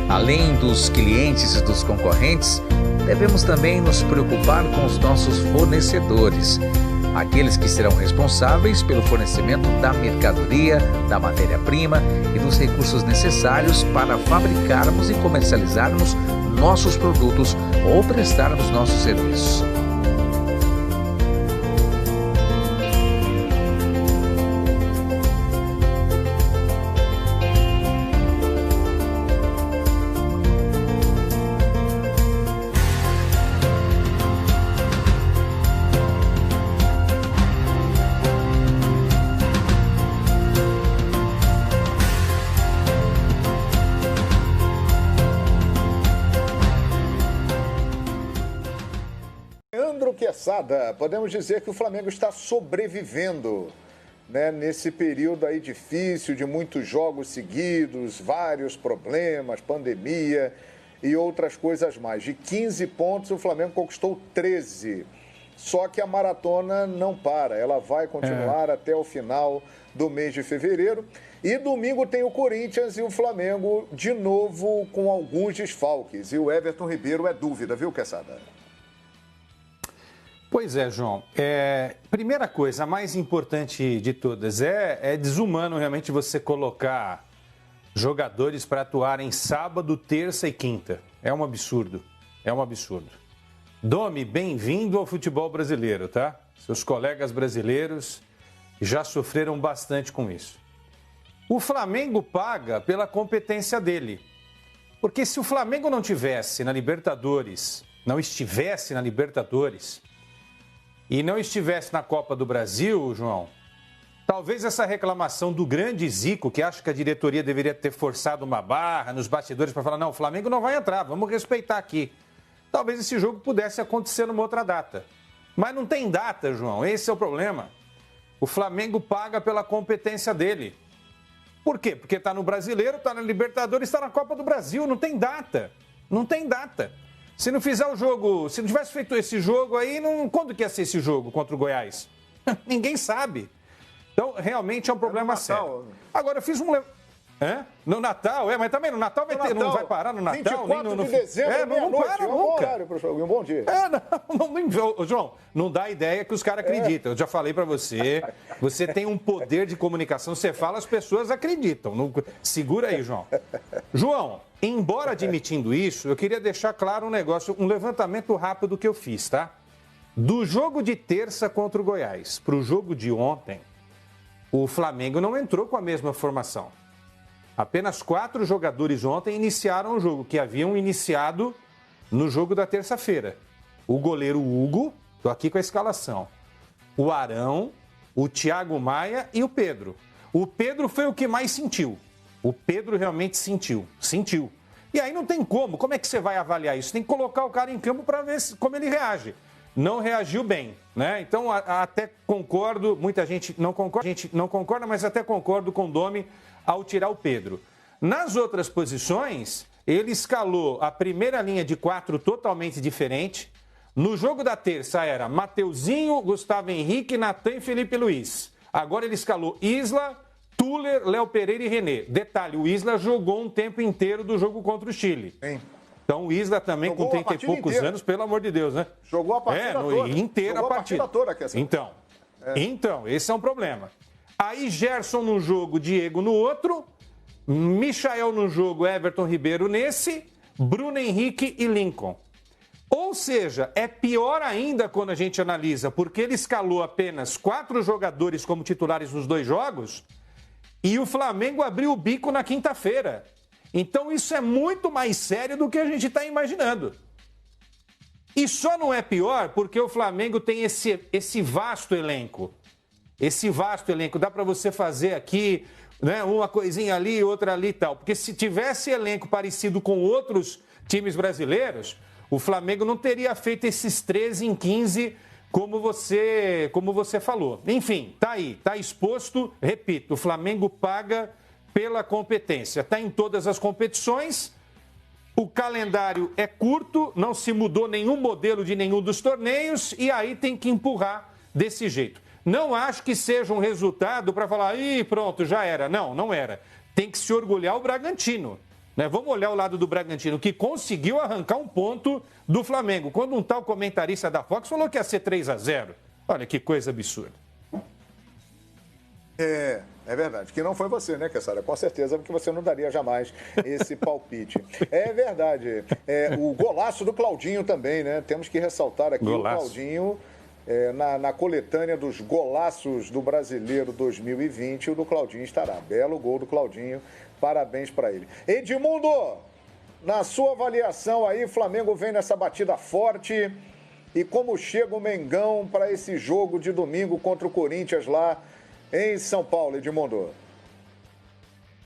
Além dos clientes e dos concorrentes, devemos também nos preocupar com os nossos fornecedores, aqueles que serão responsáveis pelo fornecimento da mercadoria, da matéria-prima e dos recursos necessários para fabricarmos e comercializarmos nossos produtos ou prestarmos nossos serviços. Podemos dizer que o Flamengo está sobrevivendo, né, nesse período aí difícil, de muitos jogos seguidos, vários problemas, pandemia e outras coisas mais. De 15 pontos, o Flamengo conquistou 13. Só que a maratona não para, ela vai continuar até o final do mês de fevereiro. E domingo tem o Corinthians e o Flamengo de novo com alguns desfalques. E o Everton Ribeiro é dúvida, viu, Quesada? Pois é, João. Primeira coisa, a mais importante de todas, é desumano realmente você colocar jogadores para atuarem sábado, terça e quinta. É um absurdo. É um absurdo. Domi, bem-vindo ao futebol brasileiro, tá? Seus colegas brasileiros já sofreram bastante com isso. O Flamengo paga pela competência dele. Porque se o Flamengo não estivesse na Libertadores e não estivesse na Copa do Brasil, João, talvez essa reclamação do grande Zico, que acha que a diretoria deveria ter forçado uma barra nos bastidores para falar, não, o Flamengo não vai entrar, vamos respeitar aqui. Talvez esse jogo pudesse acontecer numa outra data. Mas não tem data, João, esse é o problema. O Flamengo paga pela competência dele. Por quê? Porque está no Brasileiro, está na Libertadores, está na Copa do Brasil, não tem data. Não tem data. Se não fizer o jogo, se não tivesse feito esse jogo aí, quando que ia ser esse jogo contra o Goiás? Ninguém sabe. Então, realmente é um problema sério. Agora, eu fiz um... No Natal, mas também no Natal vai ter, não vai parar no Natal. 24 de dezembro, não para nunca. Um horário para o jogo, um bom dia. João, não dá ideia que os caras acreditam. Eu já falei para você, você tem um poder de comunicação, você fala, as pessoas acreditam. Segura aí, João. João, embora admitindo isso, eu queria deixar claro um negócio, um levantamento rápido que eu fiz, tá? Do jogo de terça contra o Goiás para o jogo de ontem, o Flamengo não entrou com a mesma formação. Apenas 4 jogadores ontem iniciaram o jogo, que haviam iniciado no jogo da terça-feira. O goleiro Hugo, estou aqui com a escalação. O Arão, o Thiago Maia e o Pedro. O Pedro foi o que mais sentiu. O Pedro realmente sentiu. E aí não tem como é que você vai avaliar isso? Tem que colocar o cara em campo para ver como ele reage. Não reagiu bem, né? Então até concordo, muita gente não concorda, mas até concordo com o Domi ao tirar o Pedro. Nas outras posições, ele escalou a primeira linha de 4 totalmente diferente. No jogo da terça era Mateuzinho, Gustavo Henrique, Natan e Felipe Luiz. Agora ele escalou Isla, Tuller, Léo Pereira e René. Detalhe, o Isla jogou um tempo inteiro do jogo contra o Chile. Sim. Então o Isla também jogou com 30 e poucos anos, pelo amor de Deus, né? Jogou a partida toda. Inteira a partida toda. Então, esse é um problema. Aí Gerson no jogo, Diego no outro, Michael no jogo, Everton Ribeiro nesse, Bruno Henrique e Lincoln. Ou seja, é pior ainda quando a gente analisa, porque ele escalou apenas 4 jogadores como titulares nos 2 jogos e o Flamengo abriu o bico na quinta-feira. Então isso é muito mais sério do que a gente está imaginando. E só não é pior porque o Flamengo tem esse vasto elenco. Esse vasto elenco, dá para você fazer aqui, né, uma coisinha ali, outra ali e tal. Porque se tivesse elenco parecido com outros times brasileiros, o Flamengo não teria feito esses 13 em 15 como você falou. Enfim, tá aí, tá exposto. Repito, o Flamengo paga pela competência. Está em todas as competições, o calendário é curto, não se mudou nenhum modelo de nenhum dos torneios e aí tem que empurrar desse jeito. Não acho que seja um resultado para falar, pronto, já era. Não era. Tem que se orgulhar o Bragantino. Né? Vamos olhar o lado do Bragantino, que conseguiu arrancar um ponto do Flamengo. Quando um tal comentarista da Fox falou que ia ser 3-0. Olha que coisa absurda. É verdade. Que não foi você, né, Kessara? Com certeza, porque você não daria jamais esse palpite. É verdade. O golaço do Claudinho também, né? Temos que ressaltar aqui o Claudinho. Na coletânea dos golaços do Brasileiro 2020, o do Claudinho estará. Belo gol do Claudinho. Parabéns para ele. Edmundo, na sua avaliação aí, Flamengo vem nessa batida forte. E como chega o Mengão para esse jogo de domingo contra o Corinthians lá em São Paulo, Edmundo?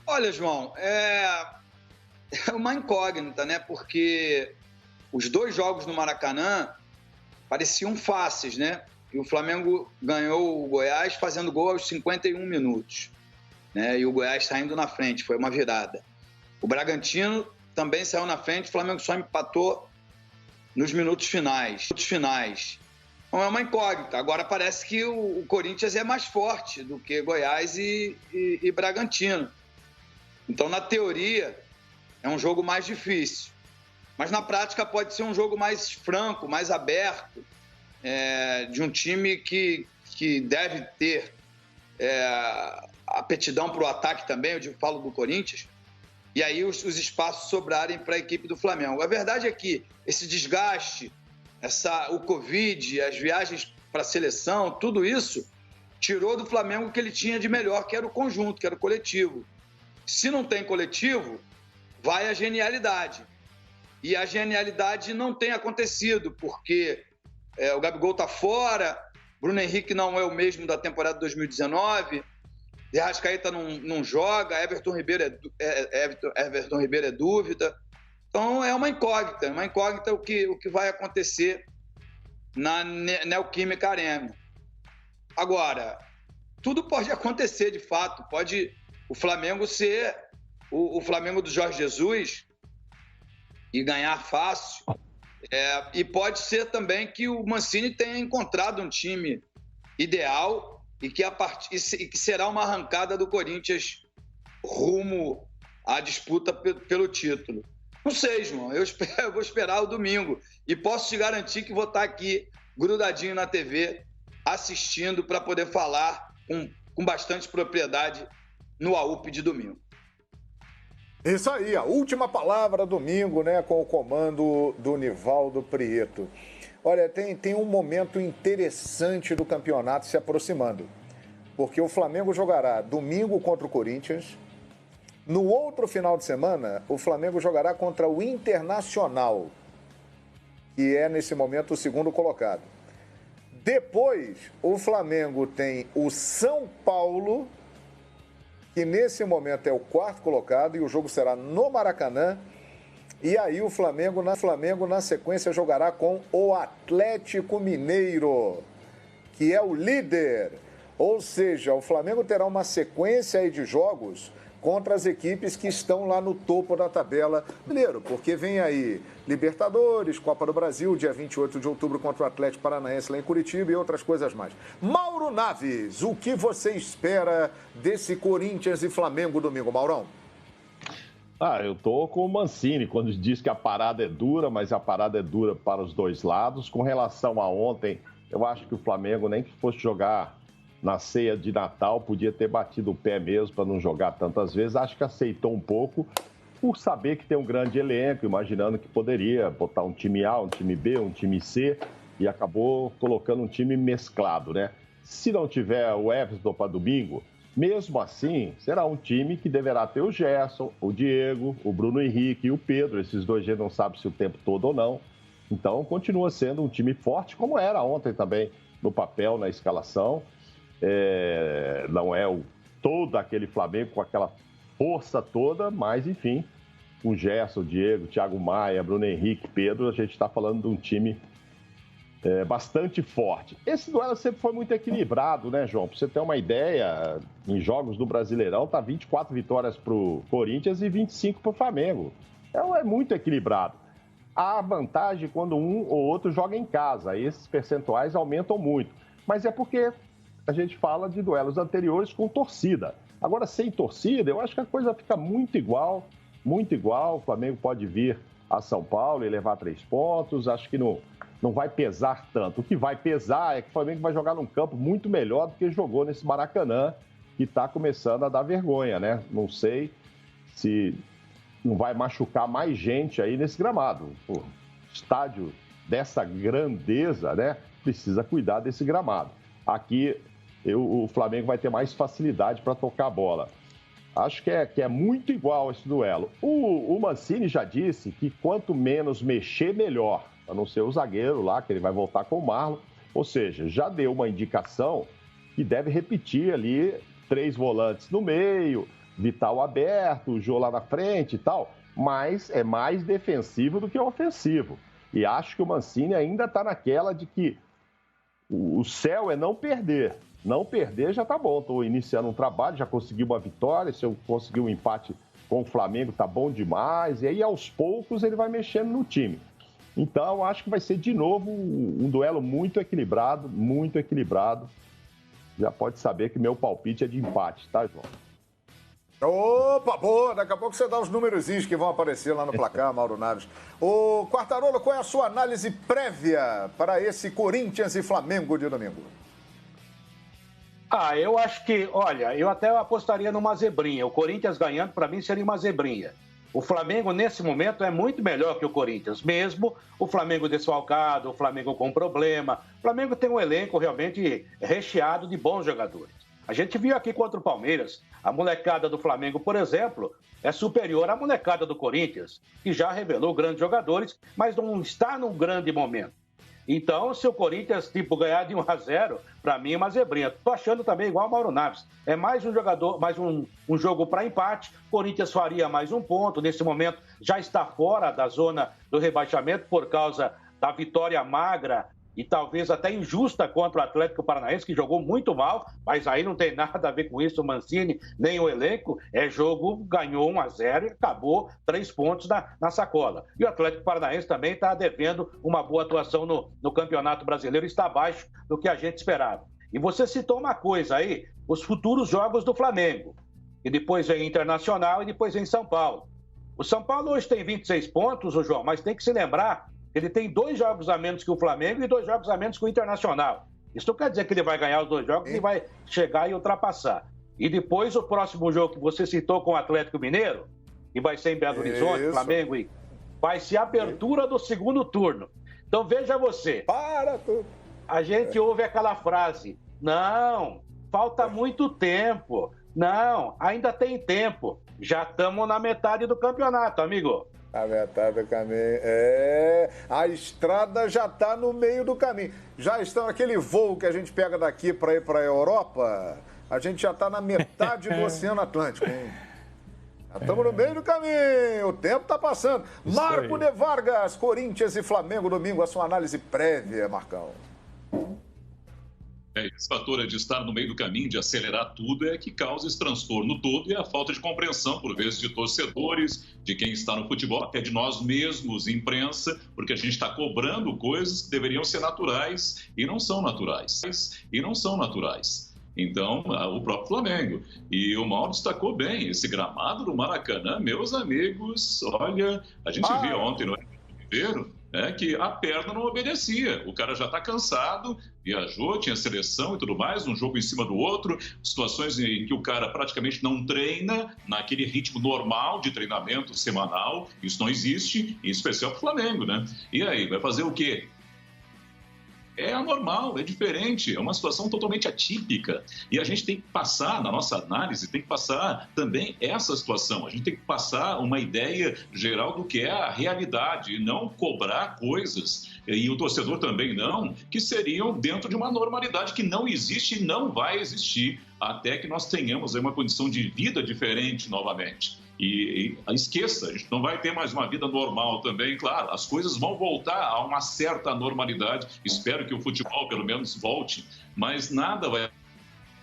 Olha, João, é uma incógnita, né? Porque os dois jogos no Maracanã pareciam fáceis, né? E o Flamengo ganhou o Goiás fazendo gol aos 51 minutos. Né? E o Goiás saindo na frente, foi uma virada. O Bragantino também saiu na frente, o Flamengo só empatou nos minutos finais. Então é uma incógnita. Agora parece que o Corinthians é mais forte do que Goiás e Bragantino. Então, na teoria, é um jogo mais difícil. Mas na prática pode ser um jogo mais franco, mais aberto, de um time que deve ter aptidão para o ataque também, eu falo do Corinthians, e aí os espaços sobrarem para a equipe do Flamengo. A verdade é que esse desgaste, o Covid, as viagens para a seleção, tudo isso tirou do Flamengo o que ele tinha de melhor, que era o conjunto, que era o coletivo. Se não tem coletivo, vai a genialidade. E a genialidade não tem acontecido, porque o Gabigol está fora, Bruno Henrique não é o mesmo da temporada de 2019, De Arrascaeta não joga, Everton Ribeiro é dúvida. Então é uma incógnita o que vai acontecer na Neoquímica Arena. Agora, tudo pode acontecer de fato, pode o Flamengo ser o Flamengo do Jorge Jesus e ganhar fácil, e pode ser também que o Mancini tenha encontrado um time ideal e que será uma arrancada do Corinthians rumo à disputa pelo título. Não sei, João, eu vou esperar o domingo e posso te garantir que vou estar aqui grudadinho na TV assistindo para poder falar com bastante propriedade no AUP de domingo. Isso aí, a última palavra domingo, né, com o comando do Nivaldo Prieto. Olha, tem um momento interessante do campeonato se aproximando, porque o Flamengo jogará domingo contra o Corinthians. No outro final de semana, o Flamengo jogará contra o Internacional, que é, nesse momento, o segundo colocado. Depois, o Flamengo tem o São Paulo, que nesse momento é o quarto colocado, e o jogo será no Maracanã. E aí o Flamengo na sequência jogará com o Atlético Mineiro, que é o líder. Ou seja, o Flamengo terá uma sequência aí de jogos contra as equipes que estão lá no topo da tabela brasileira, porque vem aí Libertadores, Copa do Brasil, dia 28 de outubro contra o Atlético Paranaense lá em Curitiba e outras coisas mais. Mauro Naves, o que você espera desse Corinthians e Flamengo domingo, Maurão? Eu tô com o Mancini, quando diz que a parada é dura, mas a parada é dura para os dois lados. Com relação a ontem, eu acho que o Flamengo, nem que fosse jogar na ceia de Natal, podia ter batido o pé mesmo para não jogar tantas vezes. Acho que aceitou um pouco, por saber que tem um grande elenco, imaginando que poderia botar um time A, um time B, um time C, e acabou colocando um time mesclado, né? Se não tiver o Everton para domingo, mesmo assim, será um time que deverá ter o Gerson, o Diego, o Bruno Henrique e o Pedro. Esses dois a gente não sabe se o tempo todo ou não. Então, continua sendo um time forte, como era ontem também, no papel, na escalação. Não é todo aquele Flamengo com aquela força toda, mas, enfim, o Gerson, o Diego, o Thiago Maia, Bruno Henrique, Pedro, a gente está falando de um time bastante forte. Esse duelo sempre foi muito equilibrado, né, João? Para você ter uma ideia, em jogos do Brasileirão, tá 24 vitórias para o Corinthians e 25 para o Flamengo. Então, é muito equilibrado. Há vantagem quando um ou outro joga em casa. Aí esses percentuais aumentam muito. Mas é porque a gente fala de duelos anteriores com torcida. Agora, sem torcida, eu acho que a coisa fica muito igual. muito igual. O Flamengo pode vir a São Paulo e levar 3 pontos. Acho que não vai pesar tanto. O que vai pesar é que o Flamengo vai jogar num campo muito melhor do que jogou nesse Maracanã, que está começando a dar vergonha, né? Não sei se não vai machucar mais gente aí nesse gramado. Pô, estádio dessa grandeza, né? Precisa cuidar desse gramado. Aqui o Flamengo vai ter mais facilidade para tocar a bola. Acho que é muito igual esse duelo. O Mancini já disse que quanto menos mexer, melhor. A não ser o zagueiro lá, que ele vai voltar com o Marlon. Ou seja, já deu uma indicação que deve repetir ali 3 volantes no meio, Vital aberto, o Jô lá na frente e tal. Mas é mais defensivo do que ofensivo. E acho que o Mancini ainda está naquela de que o céu é não perder. Não perder já tá bom. Estou iniciando um trabalho, já consegui uma vitória. Se eu conseguir um empate com o Flamengo, tá bom demais. E aí, aos poucos, ele vai mexendo no time. Então, acho que vai ser, de novo, um duelo muito equilibrado, muito equilibrado. Já pode saber que meu palpite é de empate, tá, João? Opa, boa! Daqui a pouco você dá os númerozinhos que vão aparecer lá no placar, Mauro Naves. Ô, Quartarolo, qual é a sua análise prévia para esse Corinthians e Flamengo de domingo? Eu acho que, olha, eu até apostaria numa zebrinha. O Corinthians ganhando, para mim, seria uma zebrinha. O Flamengo, nesse momento, é muito melhor que o Corinthians. Mesmo o Flamengo desfalcado, o Flamengo com problema. O Flamengo tem um elenco realmente recheado de bons jogadores. A gente viu aqui contra o Palmeiras, a molecada do Flamengo, por exemplo, é superior à molecada do Corinthians, que já revelou grandes jogadores, mas não está num grande momento. Então, se o Corinthians, ganhar de 1-0, para mim é uma zebrinha. Tô achando também igual o Mauro Naves. É mais um jogador, mais um jogo para empate. O Corinthians faria mais um ponto. Nesse momento, já está fora da zona do rebaixamento por causa da vitória magra e talvez até injusta contra o Atlético Paranaense, que jogou muito mal, mas aí não tem nada a ver com isso o Mancini, nem o elenco. Ganhou 1-0 e acabou 3 pontos na sacola. E o Atlético Paranaense também está devendo uma boa atuação no Campeonato Brasileiro, está abaixo do que a gente esperava. E você citou uma coisa aí, os futuros jogos do Flamengo. E depois vem Internacional e depois vem São Paulo. O São Paulo hoje tem 26 pontos, João, mas tem que se lembrar, ele tem 2 jogos a menos que o Flamengo e 2 jogos a menos que o Internacional. Isso não quer dizer que ele vai ganhar os 2 jogos e vai chegar e ultrapassar. E depois o próximo jogo que você citou com o Atlético Mineiro, que vai ser em Belo Horizonte, Flamengo, e vai ser a abertura do segundo turno. Então veja você. Para tudo. A gente ouve aquela frase, não, falta muito tempo. Não, ainda tem tempo. Já estamos na metade do campeonato, amigo. A metade do caminho. A estrada já está no meio do caminho. Já estão aquele voo que a gente pega daqui para ir para a Europa. A gente já está na metade do Oceano Atlântico, hein? Já estamos no meio do caminho. O tempo está passando. Isso Marco aí. De Vargas, Corinthians e Flamengo domingo. A sua análise prévia, Marcão. Esse fator de estar no meio do caminho, de acelerar tudo, é que causa esse transtorno todo e a falta de compreensão, por vezes, de torcedores, de quem está no futebol, até de nós mesmos, imprensa, porque a gente está cobrando coisas que deveriam ser naturais e não são naturais. Então, o próprio Flamengo. E o Mauro destacou bem, esse gramado do Maracanã, meus amigos, olha, a gente viu ontem no Ribeiro, que a perna não obedecia. O cara já está cansado, viajou, tinha seleção e tudo mais, um jogo em cima do outro, situações em que o cara praticamente não treina naquele ritmo normal de treinamento semanal. Isso não existe, em especial para o Flamengo, né? E aí, vai fazer o quê? É anormal, é diferente, é uma situação totalmente atípica. E a gente tem que passar, na nossa análise, tem que passar também essa situação. A gente tem que passar uma ideia geral do que é a realidade, e não cobrar coisas, e o torcedor também não, que seriam dentro de uma normalidade que não existe e não vai existir, até que nós tenhamos aí uma condição de vida diferente novamente. E esqueça, a gente não vai ter mais uma vida normal também, claro, as coisas vão voltar a uma certa normalidade, espero que o futebol pelo menos volte, mas nada vai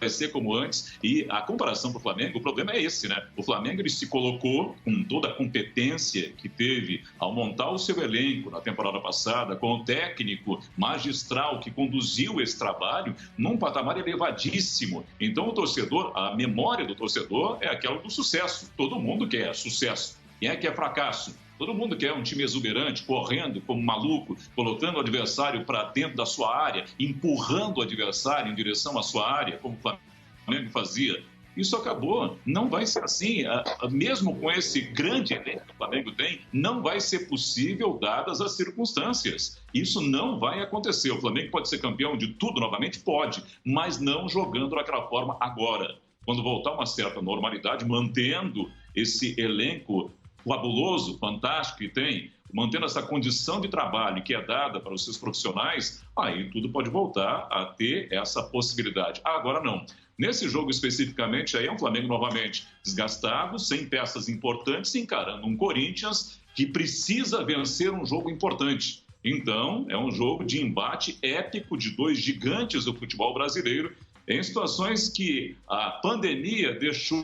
ser como antes. E a comparação para o Flamengo, o problema é esse, né? O Flamengo ele se colocou com toda a competência que teve ao montar o seu elenco na temporada passada, com o técnico magistral que conduziu esse trabalho num patamar elevadíssimo. Então o torcedor, a memória do torcedor é aquela do sucesso. Todo mundo quer sucesso. Quem é que é fracasso? Todo mundo quer um time exuberante, correndo como maluco, colocando o adversário para dentro da sua área, empurrando o adversário em direção à sua área, como o Flamengo fazia. Isso acabou. Não vai ser assim. Mesmo com esse grande elenco que o Flamengo tem, não vai ser possível, dadas as circunstâncias. Isso não vai acontecer. O Flamengo pode ser campeão de tudo novamente? Pode, mas não jogando daquela forma agora. Quando voltar uma certa normalidade, mantendo esse elenco fabuloso, fantástico que tem, mantendo essa condição de trabalho que é dada para os seus profissionais, aí tudo pode voltar a ter essa possibilidade. Agora não. Nesse jogo especificamente, aí é um Flamengo novamente desgastado, sem peças importantes, encarando um Corinthians que precisa vencer um jogo importante. Então, é um jogo de embate épico de dois gigantes do futebol brasileiro, em situações que a pandemia deixou.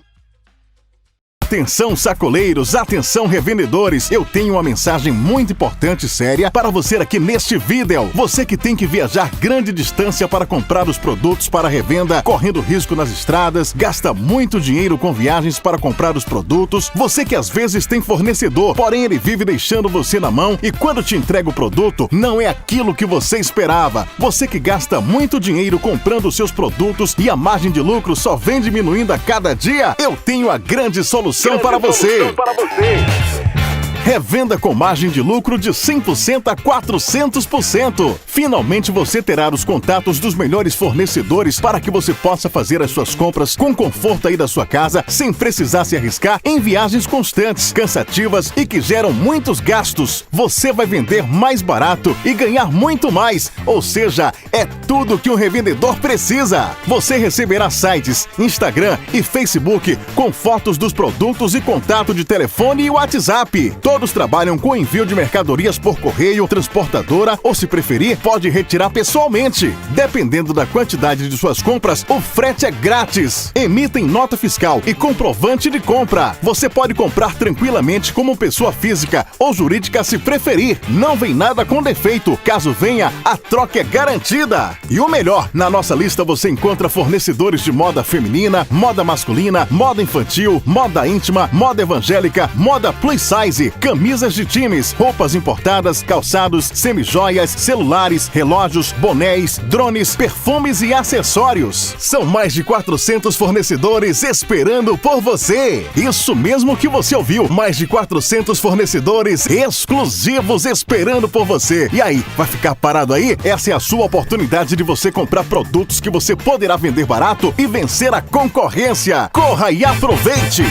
Atenção sacoleiros, atenção revendedores, eu tenho uma mensagem muito importante e séria para você aqui neste vídeo. Você que tem que viajar grande distância para comprar os produtos para revenda, correndo risco nas estradas, gasta muito dinheiro com viagens para comprar os produtos, você que às vezes tem fornecedor, porém ele vive deixando você na mão e quando te entrega o produto, não é aquilo que você esperava. Você que gasta muito dinheiro comprando os seus produtos e a margem de lucro só vem diminuindo a cada dia, eu tenho a grande solução para você. Revenda com margem de lucro de 100% a 400%. Finalmente você terá os contatos dos melhores fornecedores para que você possa fazer as suas compras com conforto aí da sua casa, sem precisar se arriscar em viagens constantes, cansativas e que geram muitos gastos. Você vai vender mais barato e ganhar muito mais. Ou seja, é tudo que um revendedor precisa. Você receberá sites, Instagram e Facebook com fotos dos produtos e contato de telefone e WhatsApp. Todos trabalham com envio de mercadorias por correio, transportadora ou, se preferir, pode retirar pessoalmente. Dependendo da quantidade de suas compras, o frete é grátis. Emitem nota fiscal e comprovante de compra. Você pode comprar tranquilamente como pessoa física ou jurídica se preferir. Não vem nada com defeito. Caso venha, a troca é garantida. E o melhor, na nossa lista você encontra fornecedores de moda feminina, moda masculina, moda infantil, moda íntima, moda evangélica, moda plus size, camisas de times, roupas importadas, calçados, semijoias, celulares, relógios, bonés, drones, perfumes e acessórios. São mais de 400 fornecedores esperando por você. Isso mesmo que você ouviu, mais de 400 fornecedores exclusivos esperando por você. E aí, vai ficar parado aí? Essa é a sua oportunidade de você comprar produtos que você poderá vender barato e vencer a concorrência. Corra e aproveite!